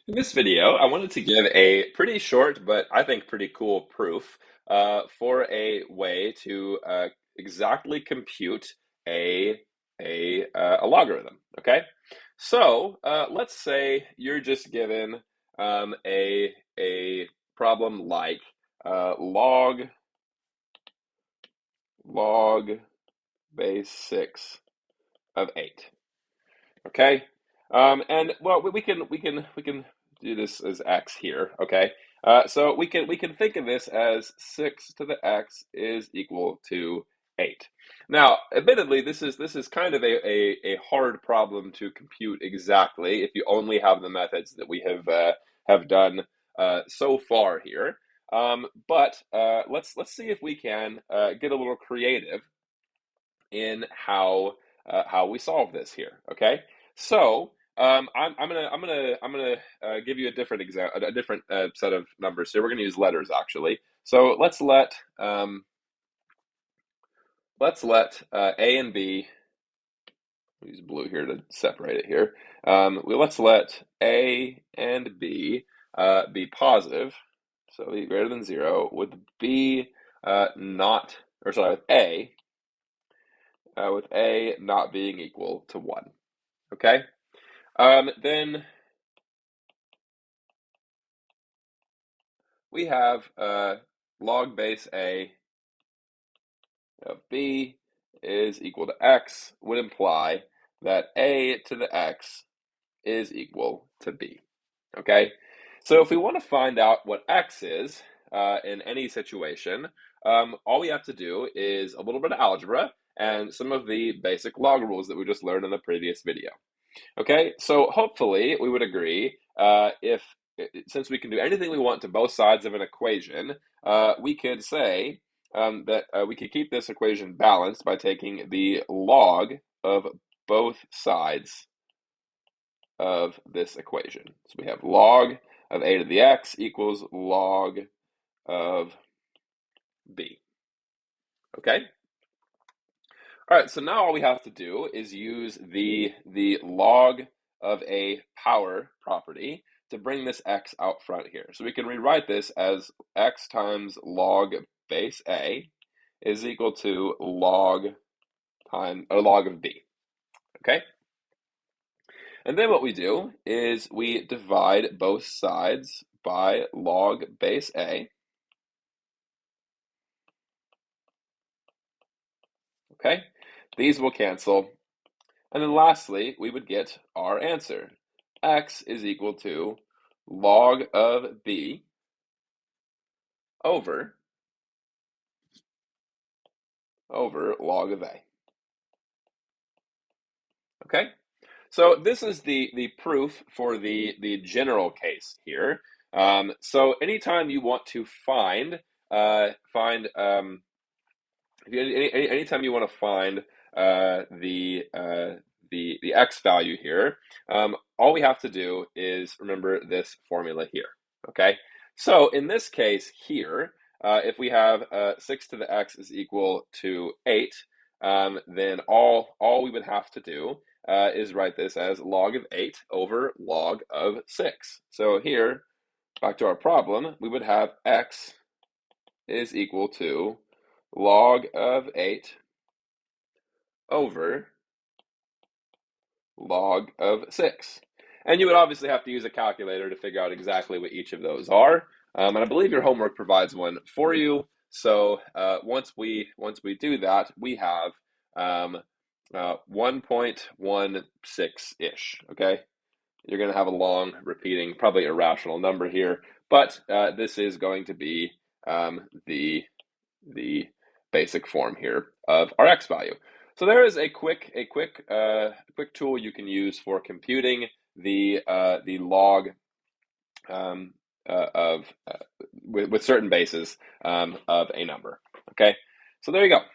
In this video, I wanted to give a pretty short, but I think pretty cool proof for a way to exactly compute a a logarithm. Okay, so let's say you're just given a problem like log base 6 of 8. Okay. And well, we can do this as x here. Okay. So we can think of this as 6 to the x is equal to 8. Now, admittedly, this is kind of a hard problem to compute exactly if you only have the methods that we have done so far here. But let's see if we can get a little creative in how we solve this here. Okay, so I'm gonna give you a different example, a different set of numbers here. We're gonna use letters actually. So let's let A and B. Use blue here to separate it here. Let's let A and B be positive, so be greater than 0, with B not, or sorry, with A not being equal to 1. Okay. Then we have log base A of B is equal to x would imply that A to the x is equal to B. Okay, so if we want to find out what x is in any situation, all we have to do is a little bit of algebra and some of the basic log rules that we just learned in the previous video. Okay, so hopefully we would agree if since we can do anything we want to both sides of an equation, we could say that we could keep this equation balanced by taking the log of both sides of this equation. So we have log of a to the x equals log of b. Okay? All right, so now all we have to do is use the log of a power property to bring this x out front here. So we can rewrite this as x times log base a is equal to log log of b. Okay? And then what we do is we divide both sides by log base a. Okay? These will cancel. And then lastly, we would get our answer. X is equal to log of b over log of a. Okay? So this is the proof for the general case here. So anytime you want to find if you, anytime you want to find the x value here, all we have to do is remember this formula here. Okay, so in this case here, if we have 6 to the x is equal to 8, then all we would have to do is write this as log of 8 over log of 6. So here, back to our problem, we would have x is equal to log of 8 over log of 6. And you would obviously have to use a calculator to figure out exactly what each of those are. And I believe your homework provides one for you. So once we do that, we have 1.16-ish. Okay, you're going to have a long repeating, probably irrational number here, but this is going to be the basic form here of our x value. So there is a quick tool you can use for computing the log um, of with certain bases of a number. Okay, so there you go.